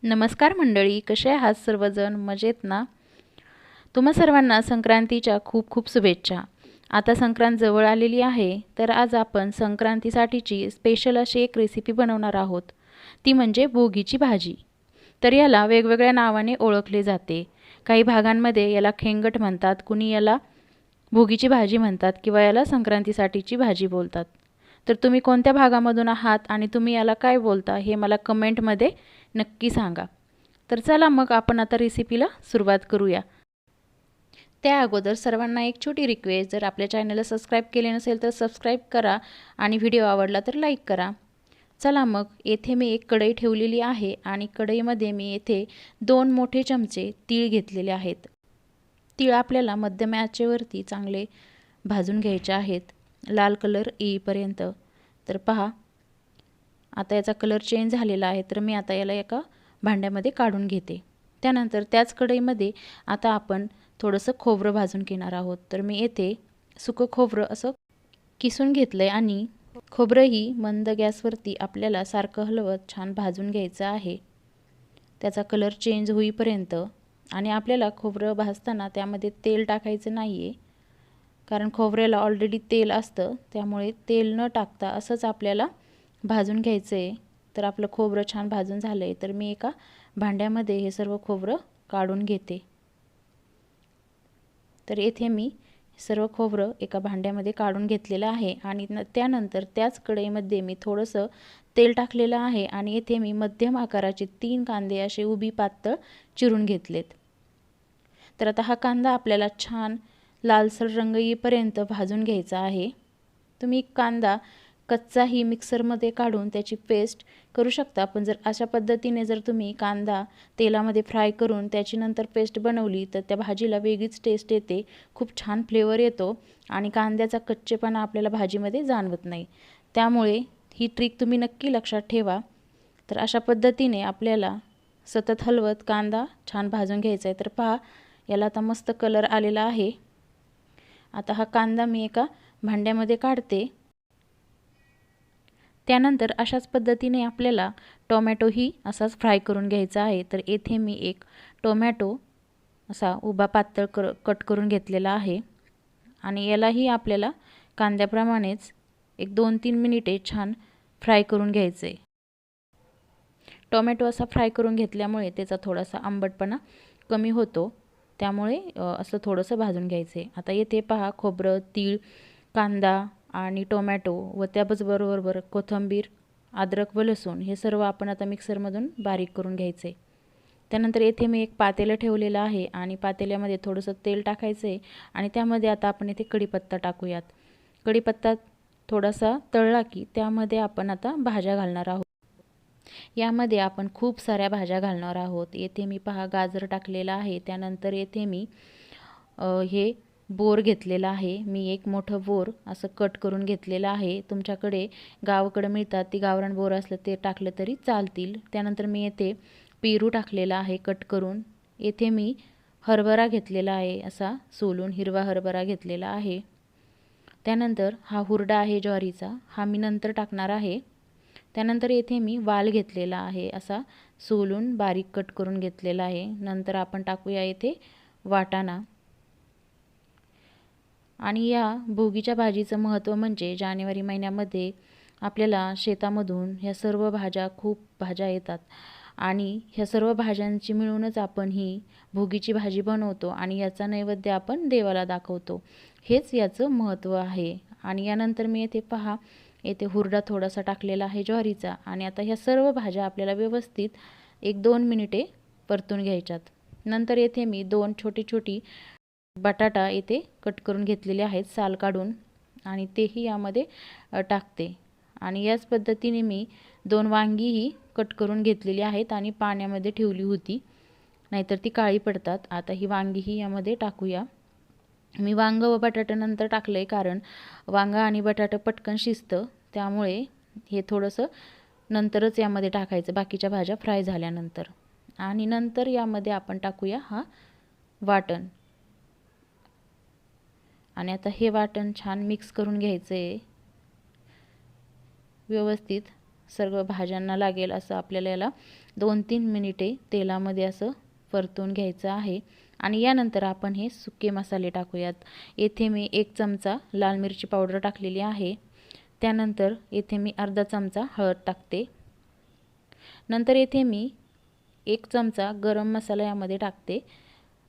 नमस्कार मंडळी, कसे आहात सर्वजण? मजेत ना? तुम्हा सर्वांना संक्रांतीच्या खूप खूप शुभेच्छा. आता संक्रांत जवळ आलेली आहे, तर आज आपण संक्रांतीसाठीची स्पेशल अशी एक रेसिपी बनवणार आहोत. ती म्हणजे भोगीची भाजी. तर याला वेगवेगळ्या नावाने ओळखले जाते. काही भागांमध्ये याला खेंगट म्हणतात, कुणी याला भोगीची भाजी म्हणतात किंवा याला संक्रांतीसाठीची भाजी बोलतात. तर तुम्ही कोणत्या भागामधून आहात आणि तुम्ही याला काय बोलता हे मला कमेंटमध्ये नक्की सांगा. तर चला मग आपण आता रेसिपीला सुरुवात करूया. त्या अगोदर सर्वांना एक छोटी रिक्वेस्ट, जर आपल्या चॅनलला सबस्क्राईब केले नसेल तर सबस्क्राईब करा आणि व्हिडिओ आवडला तर लाईक करा. चला मग येथे मी एक कढई ठेवलेली आहे आणि कढईमध्ये मी येथे 2 मोठे चमचे तीळ घेतलेले आहेत. तीळ आपल्याला मध्यम आचेवरती चांगले भाजून घ्यायचे आहेत, लाल कलर येईपर्यंत. तर पहा, आता याचा कलर चेंज झालेला आहे, तर मी आता याला एका भांड्यामध्ये काढून घेते. त्यानंतर त्याच कढईमध्ये आता आपण थोडंसं खोबरं भाजून घेणार आहोत. तर मी येथे सुकं खोबरं असं किसून घेतलं आहे आणि खोबरंही मंद गॅसवरती आपल्याला सारखं हलवत छान भाजून घ्यायचं आहे, त्याचा कलर चेंज होईपर्यंत. आणि आपल्याला खोबरं भाजताना त्यामध्ये तेल टाकायचं नाही आहे, कारण खोबऱ्याला ऑलरेडी तेल असतं, त्यामुळे तेल न टाकता असंच आपल्याला भाजून घ्यायचं आहे. तर आपलं खोबरं छान भाजून झालं आहे, तर मी एका भांड्यामध्ये हे सर्व खोबरं काढून घेते. तर येथे मी सर्व खोबरं एका भांड्यामध्ये काढून घेतलेलं आहे आणि त्यानंतर त्याच कढईमध्ये मी थोडंसं तेल टाकलेलं आहे आणि येथे मी मध्यम आकाराचे 3 कांदे असे उभी पातळ चिरून घेतलेत. तर आता हा कांदा आपल्याला छान लालसर रंग येईपर्यंत भाजून घ्यायचा आहे. तुम्ही कांदा कच्चाही मिक्सरमध्ये काढून त्याची पेस्ट करू शकता, पण जर अशा पद्धतीने जर तुम्ही कांदा तेलामध्ये फ्राय करून त्याची नंतर पेस्ट बनवली तर त्या भाजीला वेगळीच टेस्ट येते, खूप छान फ्लेवर येतो आणि कांद्याचा कच्चेपणा आपल्याला भाजीमध्ये जाणवत नाही. त्यामुळे ही ट्रिक तुम्ही नक्की लक्षात ठेवा. तर अशा पद्धतीने आपल्याला सतत हलवत कांदा छान भाजून घ्यायचा आहे. तर पहा, याला आता मस्त कलर आलेला आहे. आता हा कांदा मी एका भांड्यामध्ये काढते. त्यानंतर अशाच पद्धतीने आपल्याला टोमॅटोही असाच फ्राय करून घ्यायचा आहे. तर येथे मी एक टोमॅटो असा उभा पातळ कट करून घेतलेला आहे आणि यालाही आपल्याला कांद्याप्रमाणेच एक 2-3 मिनिटे छान फ्राय करून घ्यायचे. टोमॅटो असा फ्राय करून घेतल्यामुळे त्याचा थोडासा आंबटपणा कमी होतो, त्यामुळे असं थोडंसं भाजून घ्यायचे. आता येथे पहा, खोबरं, तीळ, कांदा आणि टोमॅटो व त्याचबरोबर कोथिंबीर, अद्रक व लसूण हे सर्व आपण आता मिक्सरमधून बारीक करून घ्यायचे. त्यानंतर येथे मी एक पातेलं ठेवलेलं आहे आणि पातेल्यामध्ये थोडंसं तेल टाकायचं आहे आणि त्यामध्ये आता आपण इथे कढीपत्ता टाकूयात. कढीपत्ता थोडासा तळला की त्यामध्ये आपण आता भाज्या घालणार आहोत. यामध्ये आपण खूप साऱ्या भाज्या घालणार आहोत. येथे मी पहा गाजर टाकलेला आहे. त्यानंतर येथे मी हे बोर घेतलेला आहे. मी एक मोठं बोर असं कट करून घेतलेलं आहे. तुमच्याकडे गावाकडे मिळतात ती गावरान बोर असलं ते टाकलं तरी चालतील. त्यानंतर मी येथे पेरू टाकलेला आहे कट करून. येथे मी हरभरा घेतलेला आहे, असा सोलून हिरवा हरभरा घेतलेला आहे. त्यानंतर हा हुरडा आहे ज्वारीचा, हा मी नंतर टाकणार आहे. त्यानंतर येथे मी वाल घेतलेला आहे, असा सोलून बारीक कट करून घेतलेला आहे. नंतर आपण टाकूया येथे वाटाणा. आणि या भोगीच्या भाजीचं महत्त्व म्हणजे जानेवारी महिन्यामध्ये आपल्याला शेतामधून ह्या सर्व भाज्या, खूप भाज्या येतात आणि ह्या सर्व भाज्यांची मिळूनच आपण ही भोगीची भाजी बनवतो आणि याचा नैवेद्य आपण देवाला दाखवतो. हेच याचं महत्त्व आहे. आणि यानंतर मी येथे पहा, येथे हुरडा थोडासा टाकलेला आहे ज्वारीचा आणि आता ह्या सर्व भाज्या आपल्याला व्यवस्थित 1-2 मिनिटे परतून घ्यायच्यात. नंतर येथे मी 2 छोटी बटाटा येथे कट करून घेतलेले आहेत साल काढून आणि तेही यामध्ये टाकते. आणि याच पद्धतीने मी 2 वांगीही कट करून घेतलेली आहेत आणि पाण्यामध्ये ठेवली होती, नाहीतर ती काळी पडतात. आता ही वांगीही यामध्ये टाकूया. मी वांग व बटाटा नंतर टाकलं आहे, कारण वांगा आणि बटाटा पटकन शिजतं, त्यामुळे हे थोडंसं नंतरच यामध्ये टाकायचं, बाकीच्या भाज्या फ्राय झाल्यानंतर. आणि नंतर यामध्ये आपण टाकूया हा वाटण. आणि आता हे वाटण छान मिक्स करून घ्यायचं आहे. व्यवस्थित सर्व भाज्यांना लागेल असं आपल्याला याला 2-3 मिनिटे तेलामध्ये असं परतून घ्यायचं आहे। आणि यानंतर आपण हे सुके मसाले टाकूयात। येथे मी 1 चमचा लाल मिरची पावडर टाकलेली आहे। त्यानंतर येथे मी अर्धा चमचा हळद टाकते। नंतर येथे मी 1 चमचा गरम मसाला यामध्ये टाकते।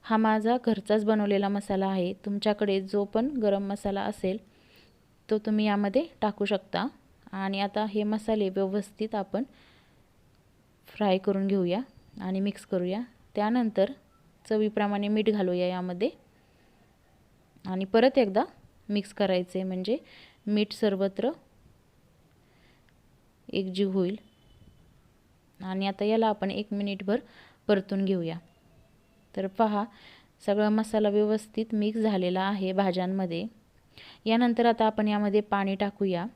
हा माझा घरचाच बनवलेला मसाला आहे। तुमच्याकडे जो पण गरम मसाला असेल तो तुम्ही यामध्ये टाकू शकता। आणि आता हे मसाले व्यवस्थित आपण फ्राय करून घेऊया आणि मिक्स करूया। त्यानंतर चवीप्रमाणे मीठ घालूया यामध्ये आणि परत एकदा मिक्स करायचे, म्हणजे मीठ सर्वत्र एकजीव होईल। आणि आता याला आपण 1 मिनिटभर परतून घेऊया। तर पहा, सगळा मसाला व्यवस्थित मिक्स झालेला आहे भाज्यांमध्ये। यानंतर आता आपण यामध्ये पाणी टाकूया।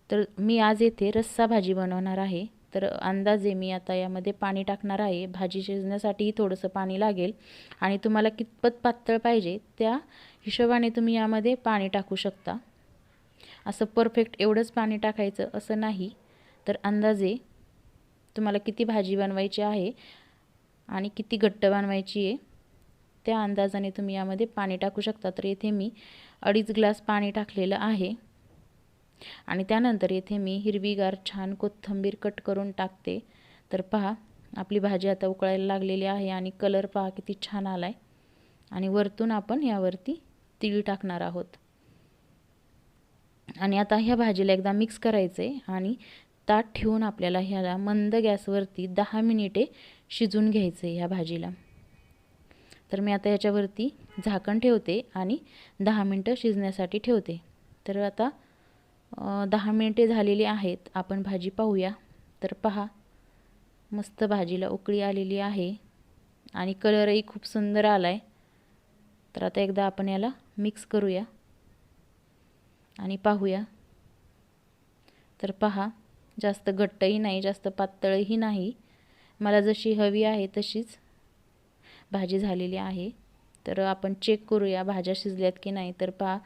तर मी आज येथे रस्सा भाजी बनवणार आहे, तर अंदाजे मी आता यामध्ये पाणी टाकणार आहे। भाजी शिजण्यासाठी थोडंसं पाणी लागेल आणि तुम्हाला कितपत पातळ पाहिजे त्या हिशोबाने तुम्ही यामध्ये पाणी टाकू शकता। असं परफेक्ट एवढंच पाणी टाकायचं असं नाही, तर अंदाजे तुम्हाला किती भाजी बनवायची आहे आणि किती घट्ट बनवायची आहे त्या अंदाजाने तुम्ही यामध्ये पाणी टाकू शकता। तर येथे मी 2.5 ग्लास पाणी टाकलेलं आहे। आणि त्यानंतर येथे मी हिरवीगार छान कोथिंबीर कट करून टाकते। तर पहा, आपली भाजी आता उकळायला लागलेली आहे आणि कलर पहा किती छान आलाय। आणि वरतून आपण यावरती तीळ टाकणार आहोत। आणि आता ह्या भाजीला एकदा मिक्स करायचे आणि ताट ठेवून आपल्याला ह्याला मंद गॅसवरती 10 मिनिटे शिजून घ्यायचे ह्या भाजीला। तर मी आता याच्यावरती झाकण ठेवते आणि 10 मिनिटं शिजण्यासाठी ठेवते। तर आता 10 मिनिटे झालेली आहेत। आपण भाजी पाहूया। तर पहा, मस्त भाजीला उकळी आलेली आहे आणि कलरही खूप सुंदर आलाय। तर आता एकदा आपण याला मिक्स करूया आणि पाहूया। तर पहा, जास्त घट्टही नाही जास्त पातळही नाही, मला जशी हवी आहे तशीच भाजी झालेली आहे। तर आपण चेक करूया भाज्या शिजल्यात की नाही। तर पहा,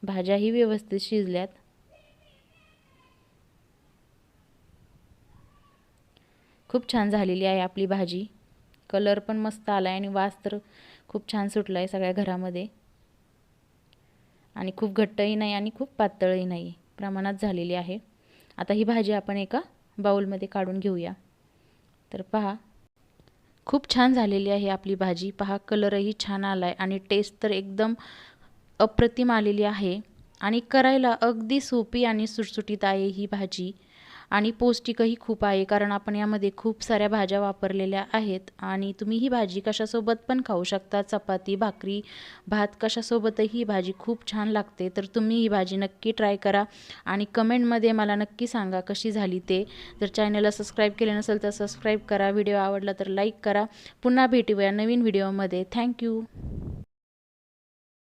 भाज्याही व्यवस्थित शिजल्यात। खूप छान झालेली आहे आपली भाजी। कलर पण मस्त आलाय आणि वास तर खूप छान सुटलाय सगळ्या घरामध्ये। आणि खूप घट्टही नाही आणि खूप पातळही नाही, प्रमाणात झालेली आहे। आता ही भाजी आपण एका बाउलमध्ये काढून घेऊया। तर पहा, खूप छान झालेली आहे आपली भाजी। पहा, कलरही छान आलाय आणि टेस्ट तर एकदम अप्रतिम आलेली आहे। आणि करायला अगदी सोपी आणि सुटसुटीत आहे ही भाजी आणि पौष्टिकही खूप आहे, कारण आपण यामध्ये खूप साऱ्या भाज्या वापरलेल्या आहेत। आणि तुम्ही ही भाजी कशासोबत पण खाऊ शकता, चपाती, भाकरी, भात कशासोबतही ही भाजी खूप छान लागते। तर तुम्ही ही भाजी नक्की ट्राय करा आणि कमेंटमध्ये मला नक्की सांगा कशी झाली ते। जर चॅनलला सबस्क्राईब केले नसेल तर सबस्क्राईब करा, व्हिडिओ आवडला तर लाईक करा। पुन्हा भेटूया नवीन व्हिडिओमध्ये। थँक्यू।